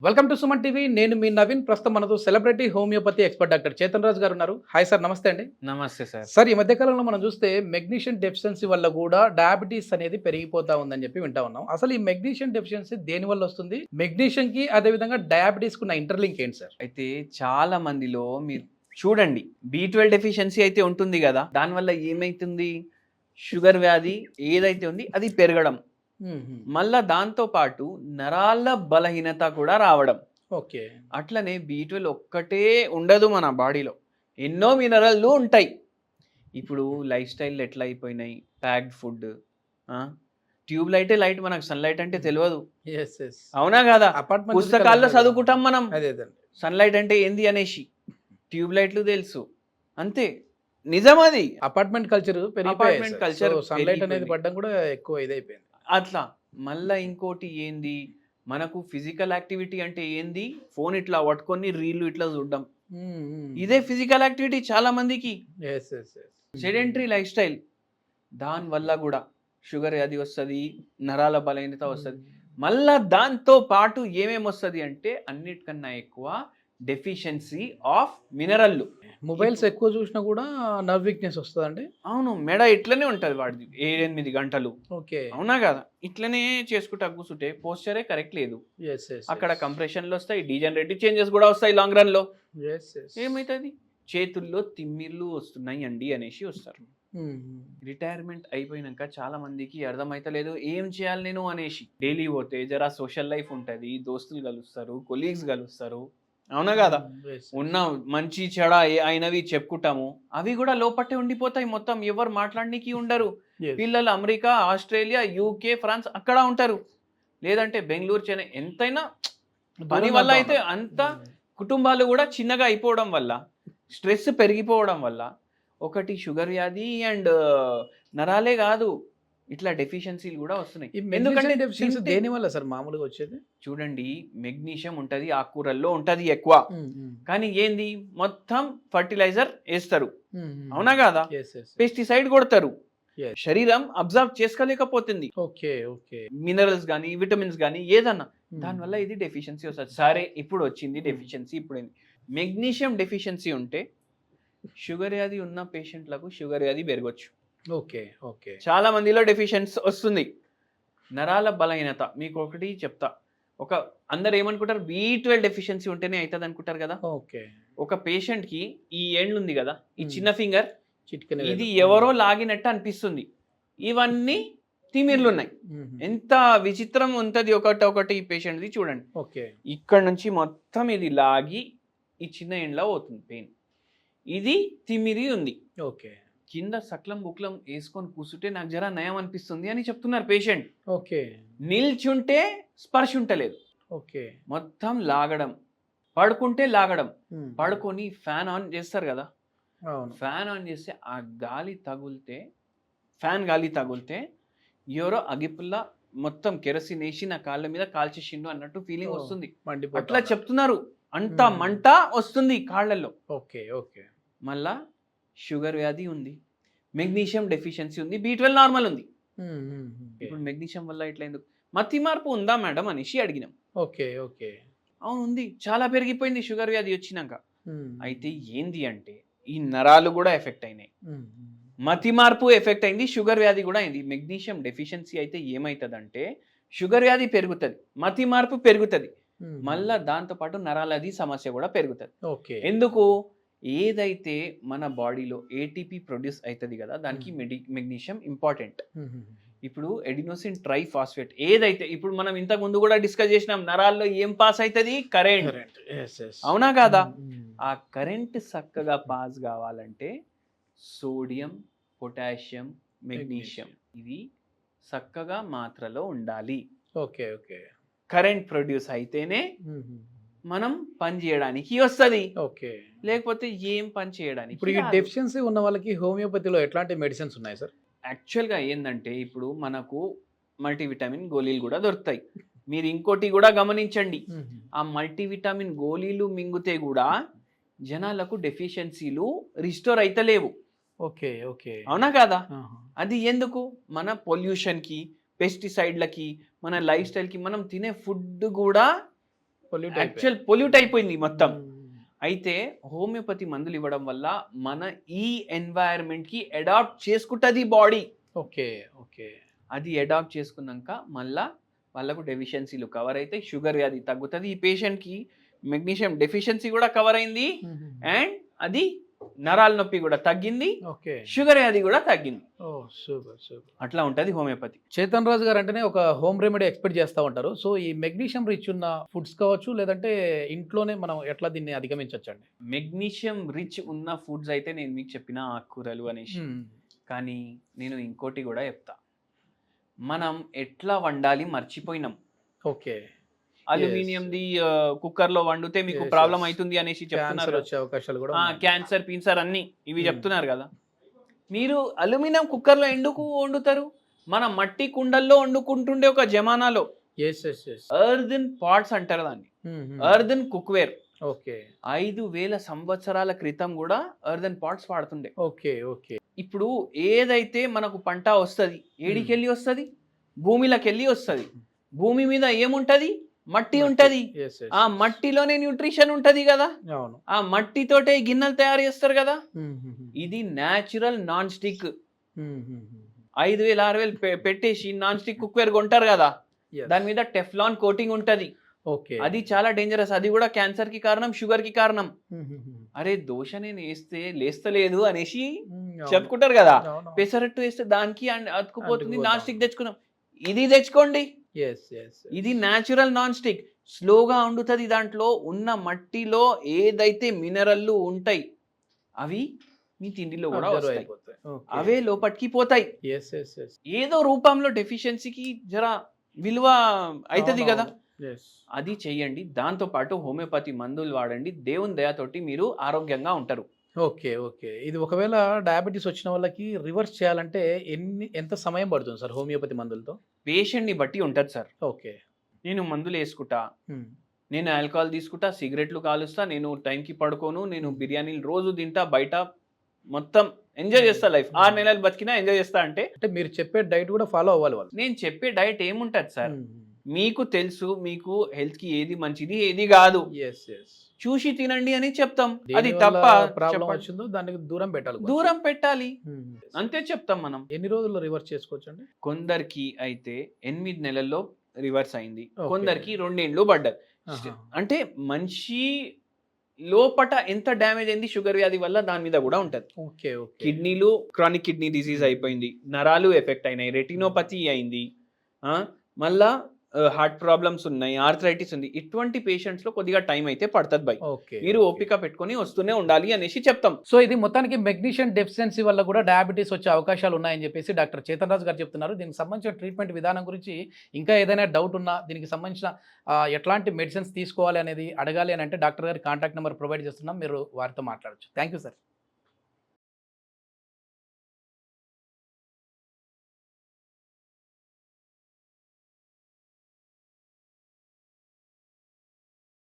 Welcome to Suman TV. నేను మీ నవీన్. ప్రస్తుతం మనతో celebrity homeopathy expert doctor Chetan Raju garu ఉన్నారు. హాయ్ సార్, నమస్తే అండి. నమస్తే సార్. సార్, ఈ మధ్య కాలంలో మనం చూస్తే మెగ్నీషియం డెఫిషియన్సీ వల్ల కూడా డయాబెటీస్ అనేది పెరిగిపోతా ఉందని చెప్పి వింటా ఉన్నాం. అసలు ఈ మెగ్నీషియం డెఫిషియన్సీ దేని వల్ల వస్తుంది? మెగ్నీషియం కి అదే విధంగా డయాబెటీస్ కున్న ఇంటర్లింక్ ఏంటి సార్? అయితే చాలా మందిలో మీరు చూడండి, B12 డెఫిషియన్సీ అయితే ఉంటుంది కదా, దానివల్ల ఏమైతుంది, షుగర్ వ్యాధి ఏదైతే ఉంది అది పెరగడం, మళ్ళా దాంతో పాటు నరాల బలహీనత కూడా రావడం. ఓకే. అట్లనే B12 ఒక్కటే ఉండదు మన బాడీలో, ఎన్నో మినరల్లు ఉంటాయి. ఇప్పుడు లైఫ్ స్టైల్ ఎట్లా అయిపోయినాయి, ప్యాక్డ్ ఫుడ్, ట్యూబ్ లైటే లైట్, మనకు సన్లైట్ అంటే తెలియదు. అవునా కదా? పుస్తకాల్లో చదువుకుంటాం మనం సన్లైట్ అంటే ఏంది అనేసి, ట్యూబ్ లైట్లు తెలుసు అంతే. నిజం అది. Apartment culture apartment culture, sunlight అనేది పడడం కూడా ఎక్కువ ఇదైపోయింది. అట్లా మళ్ళా ఇంకోటి ఏంది, మనకు ఫిజికల్ యాక్టివిటీ అంటే ఏంది, ఫోన్ ఇట్లా పట్టుకొని రీళ్లు ఇట్లా చూడడం, ఇదే ఫిజికల్ యాక్టివిటీ చాలా మందికి. సెడెంటరీ లైఫ్ స్టైల్, దాని వల్ల కూడా షుగర్ వ్యాధి వస్తుంది, నరాల బలహీనత వస్తుంది. మళ్ళా దాంతో పాటు ఏమేమి వస్తుంది అంటే అన్నిటికన్నా ఎక్కువ డెఫిషియన్సీ ఆఫ్ మినరల్లు. మొబైల్స్ ఎక్కువ చూసినా కూడా నర్వ్ వీక్నెస్ వస్తుందండి. అవును, మెడ ఇట్లనే ఉంటుంది వాడిది 7-8 గంటలు. ఓకే. అవునా కదా? ఇట్లనే చేసుకుంటా కూర్చుంటే పోస్చరే కరెక్ట్ లేదు. అక్కడ కంప్రెషన్లు వస్తాయి, డీజనరేటివ్ చేంజెస్ కూడా వస్తాయి లాంగ్ రన్ లో. ఏమవుతుంది, చేతుల్లో తిమ్మిర్లు వస్తున్నాయి అండి అనేసి వస్తారు. రిటైర్మెంట్ అయిపోయినాక చాలా మందికి అర్థమైతలేదు ఏం చేయాలి నేను అనేసి. డైలీ పోతే జరా సోషల్ లైఫ్ ఉంటుంది, దోస్తులు కలుస్తారు, కొలీగ్స్ కలుస్తారు. అవునా కదా? ఉన్న మంచి చెడ అయినవి చెప్పుకుంటాము, అవి కూడా లోపట్టే ఉండిపోతాయి. మొత్తం ఎవరు మాట్లాడడానికి ఉండరు. పిల్లలు అమెరికా, ఆస్ట్రేలియా, UK, ఫ్రాన్స్ అక్కడ ఉంటారు. లేదంటే బెంగళూరు, చెన్నై, ఎంతైనా పని వల్ల అయితే అంత కుటుంబాలు కూడా చిన్నగా అయిపోవడం వల్ల, స్ట్రెస్ పెరిగిపోవడం వల్ల, ఒకటి షుగర్ వ్యాధి అండ్ నరాలే కాదు, ఇట్లా డెఫిషియన్సీలు కూడా వస్తున్నాయి. ఎందుకంటే డెఫిషియన్సీ దేని వల్ల సార్ మామూలుగా వచ్చేది? చూడండి, మెగ్నీషియం ఉంటది, ఆకుకూరల్లో ఉంటది ఎక్కువ. కానీ ఏంది, మొత్తం ఫర్టిలైజర్ వేస్తారు. అవునా కదా? పెస్టిసైడ్ కొడతారు. శరీరం అబ్జర్వ్ చేసుకోలేకపోతుంది మినరల్స్ గానీ, విటమిన్స్ గానీ, ఏదన్నా. దానివల్ల ఇది డెఫిషియన్సీ వస్తుంది. సరే, ఇప్పుడు వచ్చింది డెఫిషియన్సీ. ఇప్పుడు మెగ్నీషియం డెఫిషియన్సీ ఉంటే షుగర్ వ్యాధి ఉన్న పేషెంట్లకు షుగర్ వ్యాధి పెరగచ్చు. ఓకే. చాలా మందిలో డెఫిషియన్సీ వస్తుంది. నరాల బలహీనత మీకు ఒకటి చెప్తా. అందరు ఏమనుకుంటారు, B12 డెఫిషియన్సీ ఉంటేనే అవుతుంది అనుకుంటారు కదా. ఒక పేషెంట్ కి ఈ ఎండ్ ఉంది కదా, ఈ చిన్న ఫింగర్, ఇది ఎవరో లాగినట్టు అనిపిస్తుంది. ఇవన్నీ తిమిర్లు ఉన్నాయి. ఎంత విచిత్రం ఉంటది ఒకటి పేషెంట్ది. చూడండి, ఇక్కడ నుంచి మొత్తం ఇది లాగి ఈ చిన్న ఎండ్లో పోతుంది పెయిన్. ఇది తిమిరి ఉంది. కింద సక్లం బుక్లం వేసుకొని కూర్చుంటే నాకు జరా నయం అనిపిస్తుంది అని చెప్తున్నారు పేషెంట్. నిల్చుంటే స్పర్శ ఉంటలేదు. మొత్తం లాగడం, పడుకుంటే లాగడం. పడుకొని ఫ్యాన్ ఆన్ చేస్తారు కదా, ఫ్యాన్ ఆన్ చేస్తే ఆ ఫ్యాన్ గాలి తగులితే ఎవరో అగిపుల్లా మొత్తం కెరసిన్ వేసి నా కాళ్ళ మీద కాల్చేసిండు అన్నట్టు ఫీలింగ్ వస్తుంది. అట్లా చెప్తున్నారు. అంత మంట వస్తుంది కాళ్ళల్లో. మళ్ళా షుగర్ వ్యాధి ఉంది, మెగ్నీషియం డెఫిషియన్సీ ఉంది, B12 నార్మల్ ఉంది. ఇప్పుడు మెగ్నీషియం వల్ల ఇట్లా ఎందుకు, మతి మార్పు ఉందా మేడం అనేసి అడిగినాం. అవును ఉంది, చాలా పెరిగిపోయింది షుగర్ వ్యాధి వచ్చినాక. అయితే ఏంది అంటే ఈ నరాలు కూడా ఎఫెక్ట్ అయినాయి, మతి మార్పు ఎఫెక్ట్ అయింది, షుగర్ వ్యాధి కూడా అయింది. మెగ్నీషియం డెఫిషియన్సీ అయితే ఏమవుతుంది అంటే షుగర్ వ్యాధి పెరుగుతుంది, మతి మార్పు పెరుగుతుంది, మళ్ళా దాంతో పాటు నరాలది సమస్య కూడా పెరుగుతుంది. ఎందుకు, ఏదైతే మన బాడీలో ATP ప్రొడ్యూస్ అవుతుంది కదా, దానికి మెగ్నీషియం ఇంపార్టెంట్. ఇప్పుడు ఎడినోసిన్ ట్రైఫాస్ఫేట్ ఏదైతే ఇప్పుడు మనం ఇంతకు ముందు కూడా డిస్కస్ చేసినాం, నరాల్లో ఏం పాస్ అవుతుంది, కరెంట్. అవునా కాదా? ఆ కరెంట్ చక్కగా పాస్ కావాలంటే సోడియం, పొటాషియం, మెగ్నీషియం ఇవి చక్కగా మాత్రలో ఉండాలి. కరెంట్ ప్రొడ్యూస్ అయితేనే మనం పని చేయడానికి వస్తుంది, లేకపోతే ఏం పని చేయడానికి. ఇప్పుడు ఈ డెఫిషియన్సీ ఉన్న వాళ్ళకి హోమియోపతిలో ఎట్లాంటి మెడిసిన్స్ ఉన్నాయి సార్? యాక్చువల్గా ఏంటంటే ఇప్పుడు మనకు మల్టీవిటమిన్ గోళీలు కూడా దొరుకుతాయి. మీరు ఇంకోటి కూడా గమనించండి, ఆ మల్టీవిటమిన్ గోళీలు మింగితే కూడా జనాలకు డెఫిషియన్సీలు రిస్టోర్ అయితలేవు. అవునా కదా? అది ఎందుకు, మన పొల్యూషన్కి, పెస్టిసైడ్లకి, మన లైఫ్ స్టైల్కి, మనం తినే ఫుడ్ కూడా యాక్చువల్ పొల్యూట్ అయిపోయింది మొత్తం. అయితే హోమియోపతి మందులు ఇవ్వడం వల్ల మన ఈ ఎన్వైరన్మెంట్ కి అడాప్ట్ చేసుకుంటది బాడీ. Okay okay. అది అడాప్ట్ చేసుకున్నాక మళ్ళా వాళ్ళకు డెఫిషియన్సీలు కవర్ అవుతాయి, షుగర్ వ్యాధి తగ్గుతుంది. ఈ పేషెంట్ కి మెగ్నీషియం డెఫిషియన్సీ కూడా కవర్ అయింది, అండ్ అది నరాల నొప్పి కూడా తగ్గింది, షుగర్ వ్యాధి కూడా తగ్గింది. అట్లా ఉంటది హోమియోపతి. చేతన్ రాజు గారు అంటేనే ఒక హోమ్ రెమెడీ ఎక్స్పెక్ట్ చేస్తూ ఉంటారు. సో ఈ మెగ్నీషియం రిచ్ ఉన్న ఫుడ్స్ కావచ్చు, లేదంటే ఇంట్లోనే మనం ఎట్లా దీన్ని అధిగమించవచ్చండి? మెగ్నీషియం రిచ్ ఉన్న ఫుడ్స్ అయితే నేను మీకు చెప్పిన ఆకుకూరలు అనేసి, కానీ నేను ఇంకోటి కూడా చెప్తా. మనం ఎట్లా వండాలి మర్చిపోయినాం. ఓకే. అల్యూమినియంది కుక్కర్ లో వండితే మీకు ప్రాబ్లం అవుతుంది అనేసి చెప్తున్నారు. క్యాన్సర్ పీన్సర్ అన్ని ఇవి చెప్తున్నారు కదా. మీరు అల్యూమినియం కుక్కర్ లో ఎందుకు వండుతారు? మన మట్టి కుండల్లో వండుకుంటుండే ఒక జమానాలో ఎర్దన్ పాట్స్ అంటారు దాన్ని, ఎర్దన్ కుక్వేర్. ఓకే. 5000 సంవత్సరాల క్రితం కూడా ఎర్దన్ పాట్స్ వాడుతుండే. Okay okay. ఇప్పుడు ఏదైతే మనకు పంట వస్తుంది, ఏడికెళ్ళి వస్తుంది? భూమిలోకి వెళ్ళి వస్తుంది. భూమి మీద ఏముంటది? మట్టి ఉంటది. ఆ మట్టిలోనే న్యూట్రిషన్ ఉంటది కదా. ఆ మట్టితోటే గిన్నెలు తయారు చేస్తారు కదా. ఇది న్యాచురల్ నాన్ స్టిక్. 5000-6000 పెట్టేసి నాన్ స్టిక్ కుక్వేర్ కొంటారు కదా, దాని మీద టెఫ్లాన్ కోటింగ్ ఉంటది. అది చాలా డేంజరస్. అది కూడా క్యాన్సర్ కి కారణం, షుగర్ కి కారణం. అరే దోశ నేను వేస్తే లేస్తలేదు అనేసి చెప్పుకుంటారు కదా. పెసరట్టు వేస్తే దానికి అతుకుపోతుంది, నాన్ స్టిక్ తెచ్చుకున్నాం. ఇది తెచ్చుకోండి, ఇది న్యాచురల్ నాన్ స్టిక్. స్లోగా వండుతుంది. దాంట్లో ఉన్న మట్టిలో ఏదైతే మినరల్లు ఉంటాయి అవి మీ తిండిలో కూడా వస్తాయి, అవే లోపటికి పోతాయి. ఏదో రూపంలో డెఫిషియన్సీకి జర విలువ అవుతుంది కదా, అది చెయ్యండి. దాంతో పాటు హోమియోపతి మందులు వాడండి. దేవుని దయతోటి మీరు ఆరోగ్యంగా ఉంటారు. Okay okay. ఇది ఒకవేళ డయాబెటీస్ వచ్చిన వాళ్ళకి రివర్స్ చేయాలంటే ఎంత సమయం పడుతుంది సార్ హోమియోపతి మందులతో? పేషెంట్ని బట్టి ఉంటుంది సార్. ఓకే. నేను మందులు వేసుకుంటా, నేను ఆల్కహాల్ తీసుకుంటా, సిగరెట్లు కాలుస్తా, నేను టైంకి పడుకోను, నేను బిర్యానీలు రోజు తింటా, బయట మొత్తం ఎంజాయ్ చేస్తా లైఫ్. 6 నెలలు బతికినా ఎంజాయ్ చేస్తా. అంటే మీరు చెప్పే డైట్ కూడా ఫాలో అవ్వాలి వాళ్ళు. నేను చెప్పే డైట్ ఏముంటది సార్, మీకు తెలుసు, మీకు హెల్త్ కి ఏది మంచిది ఏది కాదు, చూసి తినండి అని చెప్తాం. అది తప్ప ప్రాబ్లం వచ్చిందో దానికి దూరం పెట్టాలి అంతే చెప్తాం మనం. ఎన్ని రోజుల్లో రివర్స్ చేసుకోవచ్చు అండి? కొందరికి అయితే 8 నెలల్లో రివర్స్ అయింది, కొందరికి 2 ఏళ్ళు పడ్డది. అంటే మనిషి లోపట ఎంత డ్యామేజ్ అయింది షుగర్ వ్యాధి వల్ల దాని మీద కూడా ఉంటది. కిడ్నీలు క్రానిక్ కిడ్నీ డిసీజ్ అయిపోయింది, నరాలు ఎఫెక్ట్ అయినాయి, రెటినోపతి అయింది, మళ్ళా హార్ట్ ప్రాబ్లమ్స్ ఉన్నాయి, ఆర్థరైటిస్ ఉంది. ఇటువంటి పేషెంట్స్ లో కొద్దిగా టైం అయితే పడుతుంది బై. మీరు ఓపిక పెట్టుకొని వస్తూనే ఉండాలి అనేసి చెప్తాం. సో ఇది మొత్తానికి మెగ్నీషియం డెఫిషియన్సీ వల్ల కూడా డయాబెటీస్ వచ్చే అవకాశాలు ఉన్నాయని చెప్పేసి డాక్టర్ చేతన్ రాజు గారు చెప్తున్నారు. దీనికి సంబంధించిన ట్రీట్మెంట్ విధానం గురించి ఇంకా ఏదైనా డౌట్ ఉన్నా, దీనికి సంబంధించిన ఎట్లాంటి మెడిసిన్స్ తీసుకోవాలి అనేది అడగాలి అని అంటే డాక్టర్ గారి కాంటాక్ట్ నెంబర్ ప్రొవైడ్ చేస్తున్నాం, మీరు వారితో మాట్లాడచ్చు. Thank you sir.